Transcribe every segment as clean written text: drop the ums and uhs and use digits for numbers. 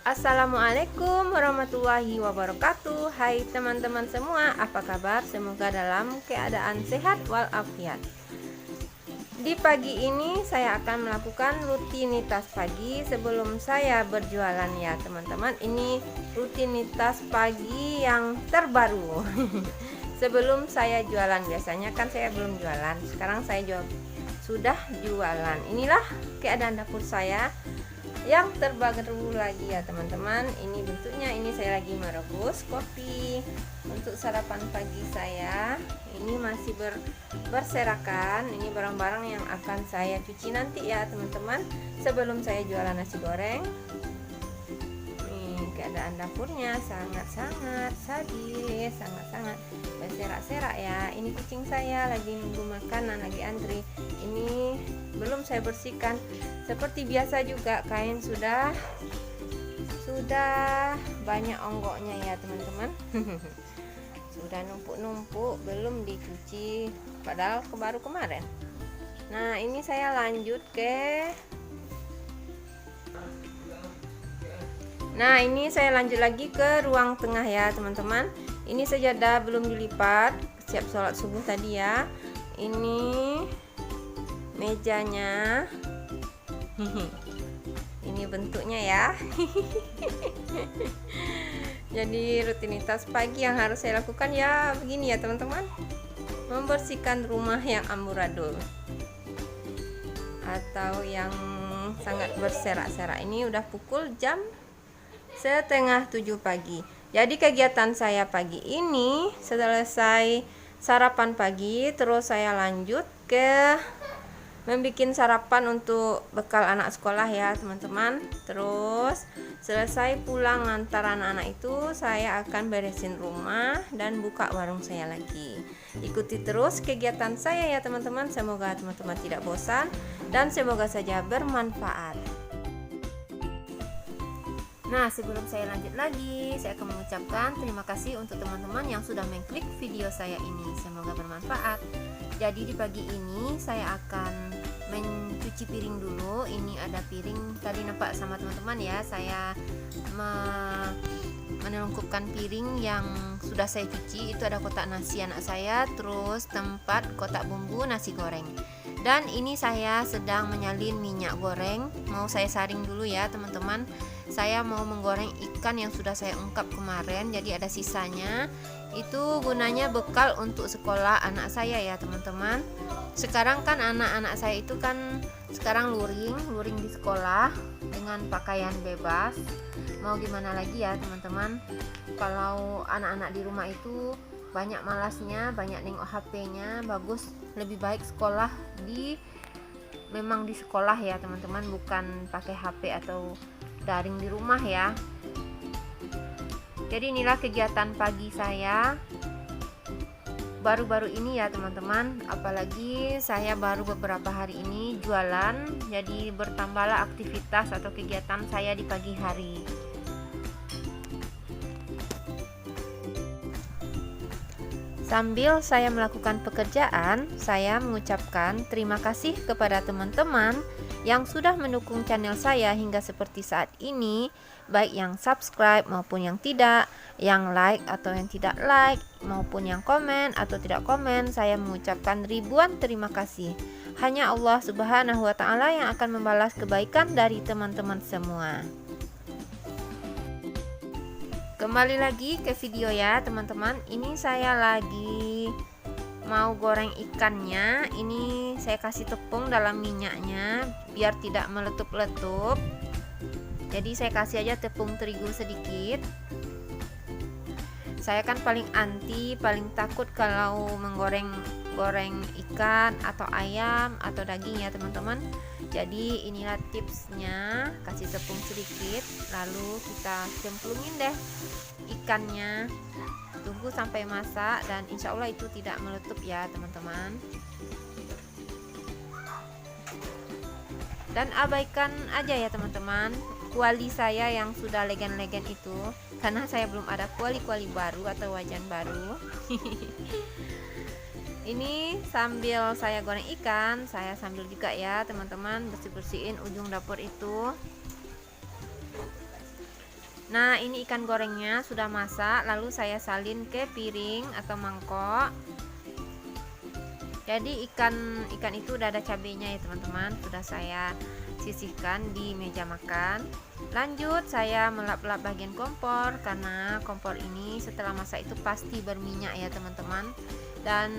Assalamualaikum warahmatullahi wabarakatuh. Hai teman-teman semua, apa kabar? Semoga dalam keadaan sehat walafiat. Di pagi ini saya akan melakukan rutinitas pagi sebelum saya berjualan ya teman-teman. Ini rutinitas pagi yang terbaru. Sebelum saya jualan, biasanya kan saya belum jualan. Sekarang saya sudah jualan. Inilah keadaan dapur saya yang terbaru lagi ya teman-teman. Ini bentuknya, ini saya lagi merebus kopi untuk sarapan pagi saya. Ini masih berserakan. Ini barang-barang yang akan saya cuci nanti ya teman-teman, sebelum saya jualan nasi goreng. Nih keadaan dapurnya sangat-sangat sadis, sangat-sangat berserak-serak ya. Ini kucing saya lagi nunggu makanan, lagi antri. Ini belum saya bersihkan. Seperti biasa juga, kain sudah banyak onggoknya ya teman-teman. Sudah numpuk-numpuk, belum dicuci, padahal baru kemarin. Nah ini saya lanjut lagi ke ruang tengah ya teman-teman. Ini sajadah belum dilipat, siap sholat subuh tadi ya. Ini mejanya. Ini bentuknya ya. Jadi rutinitas pagi yang harus saya lakukan ya begini ya teman-teman, membersihkan rumah yang amburadul atau yang sangat berserak-serak. Ini udah pukul jam 6:30 pagi. Jadi kegiatan saya pagi ini selesai sarapan pagi, terus saya lanjut ke membuat sarapan untuk bekal anak sekolah ya teman-teman. Terus selesai pulang antar anak-anak itu, saya akan beresin rumah dan buka warung saya lagi. Ikuti terus kegiatan saya ya teman-teman. Semoga teman-teman tidak bosan dan semoga saja bermanfaat. Nah sebelum saya lanjut lagi, saya akan mengucapkan terima kasih untuk teman-teman yang sudah mengklik video saya ini. Semoga bermanfaat. Jadi di pagi ini saya akan mencuci piring dulu. Ini ada piring, tadi nampak sama teman-teman ya, saya menelungkupkan piring yang sudah saya cuci. Itu ada kotak nasi anak saya, terus tempat kotak bumbu nasi goreng. Dan ini saya sedang menyalin minyak goreng, mau saya saring dulu ya teman-teman. Saya mau menggoreng ikan yang sudah saya ungkap kemarin, jadi ada sisanya. Itu gunanya bekal untuk sekolah anak saya ya teman-teman. Sekarang kan anak-anak saya itu kan sekarang luring di sekolah dengan pakaian bebas. Mau gimana lagi ya teman-teman, kalau anak-anak di rumah itu banyak malasnya, banyak nengok HP-nya. Bagus, lebih baik sekolah memang di sekolah ya teman-teman, bukan pakai HP atau daring di rumah ya. Jadi inilah kegiatan pagi saya baru-baru ini ya teman-teman. Apalagi saya baru beberapa hari ini jualan, jadi bertambahlah aktivitas atau kegiatan saya di pagi hari. Sambil saya melakukan pekerjaan, saya mengucapkan terima kasih kepada teman-teman yang sudah mendukung channel saya hingga seperti saat ini, baik yang subscribe maupun yang tidak, yang like atau yang tidak like, maupun yang komen atau tidak komen. Saya mengucapkan ribuan terima kasih. Hanya Allah Subhanahu wa Ta'ala yang akan membalas kebaikan dari teman-teman semua. Kembali lagi ke video ya teman-teman. Ini saya lagi mau goreng ikannya. Ini saya kasih tepung dalam minyaknya biar tidak meletup-letup. Jadi saya kasih aja tepung terigu sedikit. Saya kan paling takut kalau menggoreng ikan atau ayam atau daging ya teman-teman. Jadi inilah tipsnya, kasih tepung sedikit, lalu kita cemplungin deh ikannya, tunggu sampai masak dan insya Allah itu tidak meletup ya teman-teman. Dan abaikan aja ya teman-teman kuali saya yang sudah legen-legen itu, karena saya belum ada kuali-kuali baru atau wajan baru. Ini sambil saya goreng ikan, saya sambil juga ya teman-teman bersih-bersihin ujung dapur itu. Nah, ini ikan gorengnya sudah masak, lalu saya salin ke piring atau mangkok. Jadi ikan itu udah ada cabenya ya teman-teman, sudah saya sisihkan di meja makan. Lanjut saya melap-lap bagian kompor, karena kompor ini setelah masak itu pasti berminyak ya teman-teman. Dan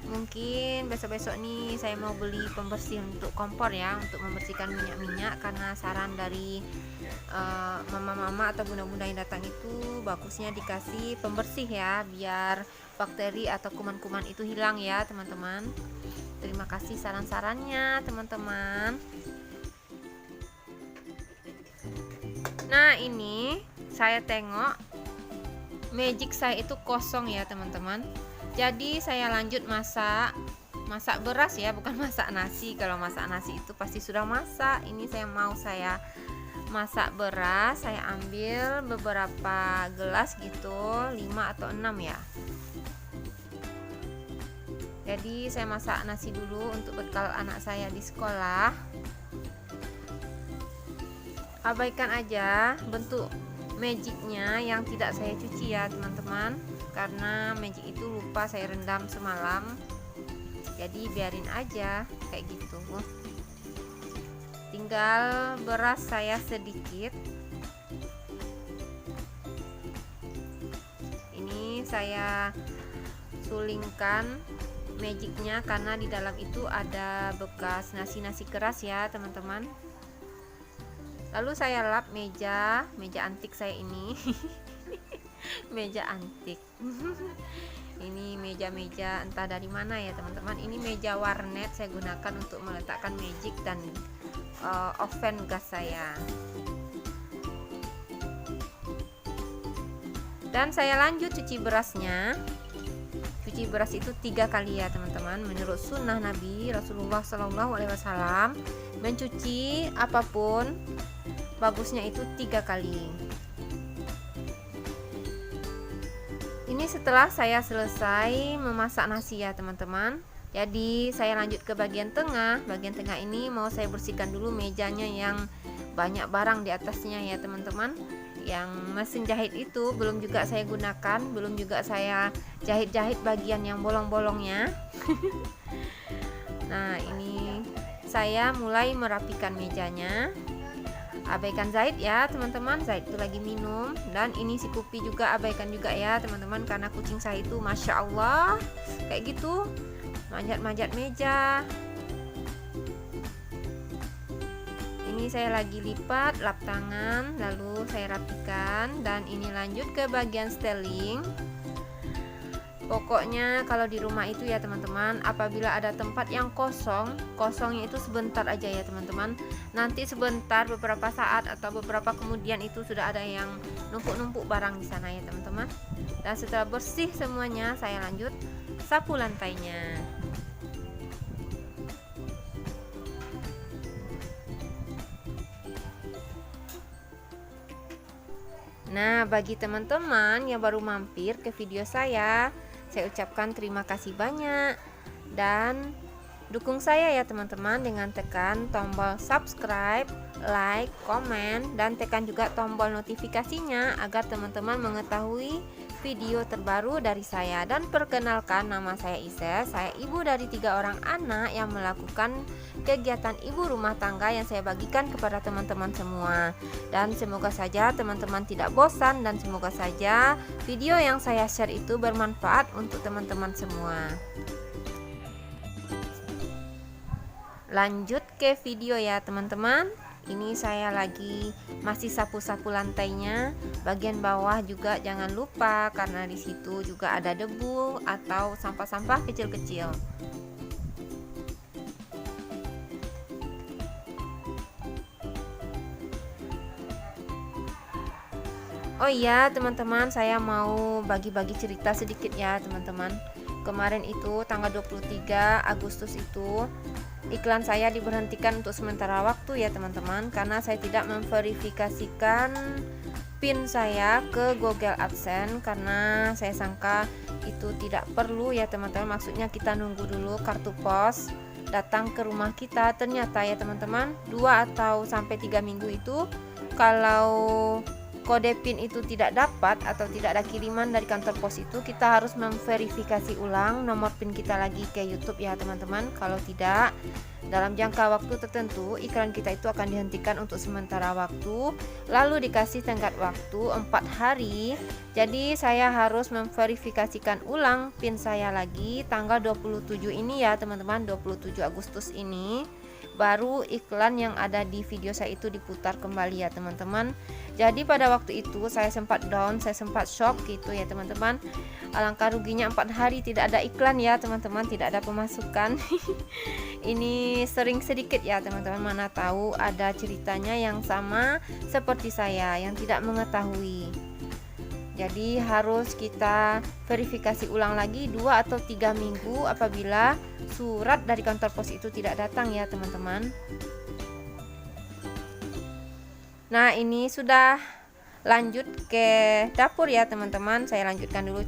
mungkin besok-besok nih saya mau beli pembersih untuk kompor ya, untuk membersihkan minyak-minyak, karena saran dari mama-mama atau bunda-bunda yang datang itu bagusnya dikasih pembersih ya, biar bakteri atau kuman-kuman itu hilang ya teman-teman. Terima kasih saran-sarannya teman-teman. Nah, ini saya tengok magic saya itu kosong ya teman-teman. Jadi saya lanjut masak beras ya, bukan masak nasi. Kalau masak nasi itu pasti sudah masak. Ini saya masak beras. Saya ambil beberapa gelas gitu, 5 atau 6 ya. Jadi saya masak nasi dulu untuk bekal anak saya di sekolah. Abaikan aja bentuk magicnya yang tidak saya cuci ya teman-teman, karena magic itu lupa saya rendam semalam. Jadi biarin aja kayak gitu. Tinggal beras saya sedikit. Ini saya sulingkan magicnya karena di dalam itu ada bekas nasi keras ya teman-teman. Lalu saya lap meja antik saya ini. Meja antik. Ini meja entah dari mana ya teman-teman. Ini meja warnet saya gunakan untuk meletakkan magic dan oven gas saya. Dan saya lanjut cuci berasnya. Cuci beras itu 3 kali ya teman-teman. Menurut sunnah Nabi Rasulullah SAW, mencuci apapun bagusnya itu 3 kali. Ini setelah saya selesai memasak nasi ya teman-teman. Jadi saya lanjut ke bagian tengah. Bagian tengah ini mau saya bersihkan dulu mejanya yang banyak barang di atasnya ya teman-teman. Yang mesin jahit itu belum juga saya gunakan, belum juga saya jahit-jahit bagian yang bolong-bolongnya. Nah, ini saya mulai merapikan mejanya. Abaikan Zaid ya teman-teman, Zaid itu lagi minum. Dan ini si Kupi juga abaikan juga ya teman-teman, karena kucing saya itu Masya Allah kayak gitu, manjat-manjat meja. Ini saya lagi lap tangan, lalu saya rapikan. Dan ini lanjut ke bagian styling. Pokoknya kalau di rumah itu ya teman-teman, apabila ada tempat yang kosongnya itu sebentar aja ya teman-teman. Nanti sebentar, beberapa saat atau beberapa kemudian itu sudah ada yang numpuk-numpuk barang di sana ya teman-teman. Dan setelah bersih semuanya, saya lanjut sapu lantainya. Nah, bagi teman-teman yang baru mampir ke video saya ucapkan terima kasih banyak. Dan dukung saya ya teman-teman dengan tekan tombol subscribe, like, komen, dan tekan juga tombol notifikasinya agar teman-teman mengetahui video terbaru dari saya. Dan perkenalkan, nama saya Ise, saya ibu dari 3 orang anak yang melakukan kegiatan ibu rumah tangga yang saya bagikan kepada teman-teman semua. Dan semoga saja teman-teman tidak bosan, dan semoga saja video yang saya share itu bermanfaat untuk teman-teman semua. Lanjut ke video ya teman-teman. Ini saya lagi masih sapu-sapu lantainya. Bagian bawah juga jangan lupa, karena di situ juga ada debu atau sampah-sampah kecil-kecil. Oh iya teman-teman, saya mau bagi-bagi cerita sedikit ya teman-teman. Kemarin itu tanggal 23 Agustus itu iklan saya diberhentikan untuk sementara waktu ya teman-teman, karena saya tidak memverifikasikan PIN saya ke Google AdSense, karena saya sangka itu tidak perlu ya teman-teman. Maksudnya kita nunggu dulu kartu pos datang ke rumah kita. Ternyata ya teman-teman, 2 atau sampai 3 minggu itu kalau kode PIN itu tidak dapat atau tidak ada kiriman dari kantor pos itu, kita harus memverifikasi ulang nomor PIN kita lagi ke YouTube ya teman-teman. Kalau tidak, dalam jangka waktu tertentu iklan kita itu akan dihentikan untuk sementara waktu, lalu dikasih tenggat waktu 4 hari. Jadi saya harus memverifikasikan ulang PIN saya lagi tanggal 27 ini ya teman-teman, 27 Agustus ini baru iklan yang ada di video saya itu diputar kembali ya teman-teman. Jadi pada waktu itu saya sempat down, saya sempat shock gitu ya teman-teman. Alangkah ruginya 4 hari tidak ada iklan ya teman-teman, tidak ada pemasukan. Ini sering sedikit ya teman-teman, mana tahu ada ceritanya yang sama seperti saya yang tidak mengetahui. Jadi harus kita verifikasi ulang lagi 2 atau 3 minggu apabila surat dari kantor pos itu tidak datang ya teman-teman. Nah, ini sudah lanjut ke dapur ya teman-teman. Saya lanjutkan dulu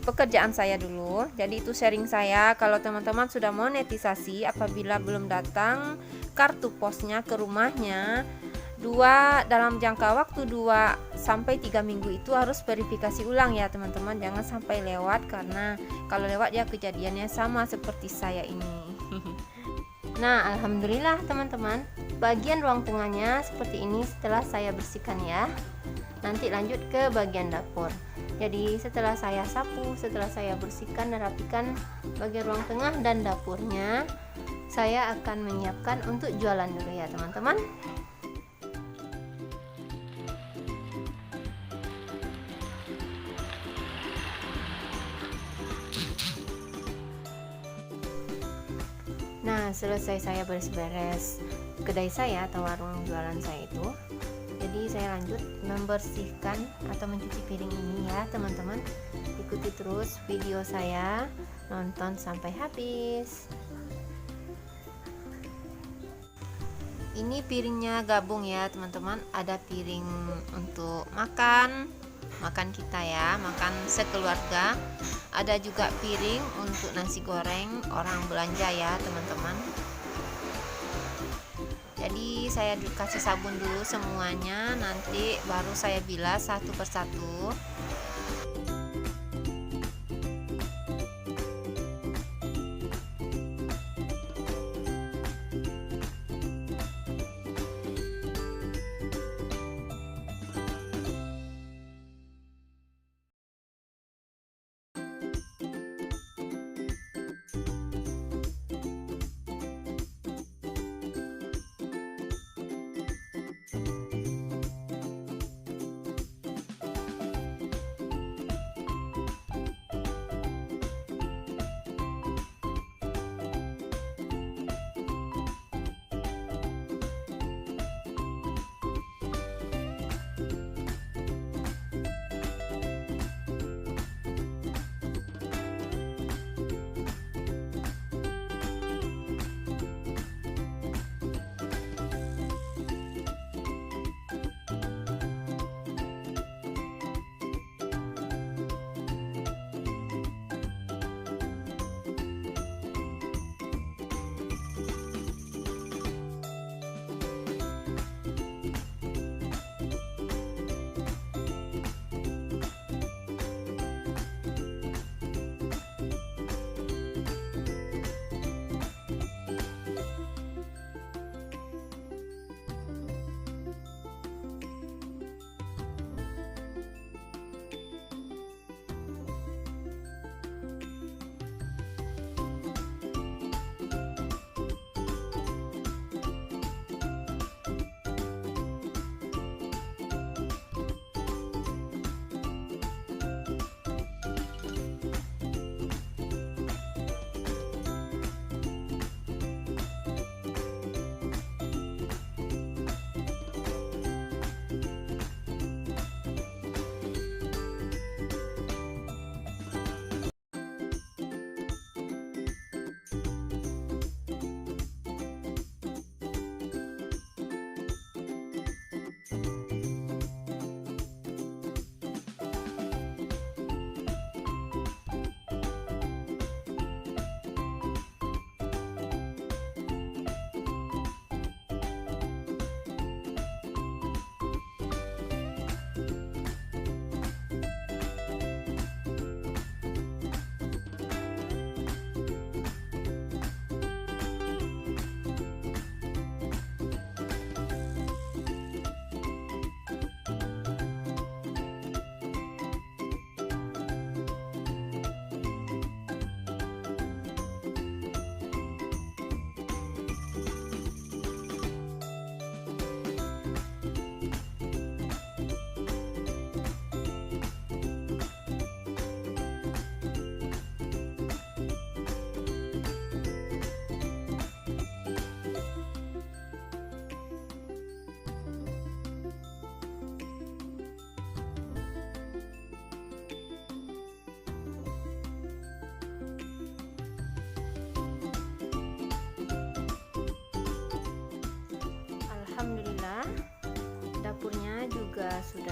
pekerjaan saya dulu. Jadi itu sharing saya, kalau teman-teman sudah monetisasi apabila belum datang kartu posnya ke rumahnya, dalam jangka waktu 2 sampai 3 minggu itu harus verifikasi ulang ya teman-teman. Jangan sampai lewat, karena kalau lewat ya kejadiannya sama seperti saya ini. Nah, alhamdulillah teman-teman, bagian ruang tengahnya seperti ini setelah saya bersihkan ya. Nanti lanjut ke bagian dapur. Jadi setelah saya sapu, setelah saya bersihkan dan rapikan bagian ruang tengah dan dapurnya, saya akan menyiapkan untuk jualan dulu ya teman-teman. Nah, selesai saya beres-beres kedai saya atau warung jualan saya itu, jadi saya lanjut membersihkan atau mencuci piring ini ya teman-teman. Ikuti terus video saya, nonton sampai habis. Ini piringnya gabung ya teman-teman, ada piring untuk makan kita ya, makan sekeluarga. Ada juga piring untuk nasi goreng orang belanja ya teman-teman. Jadi saya kasih sabun dulu semuanya, nanti baru saya bilas satu persatu.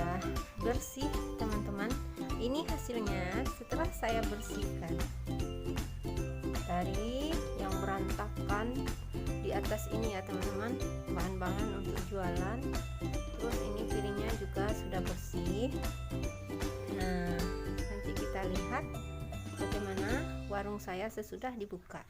sudah bersih teman-teman. Ini hasilnya setelah saya bersihkan. Dari yang berantakan di atas ini ya teman-teman, bahan-bahan untuk jualan. Terus ini piringnya juga sudah bersih. Nah, nanti kita lihat bagaimana warung saya sesudah dibuka.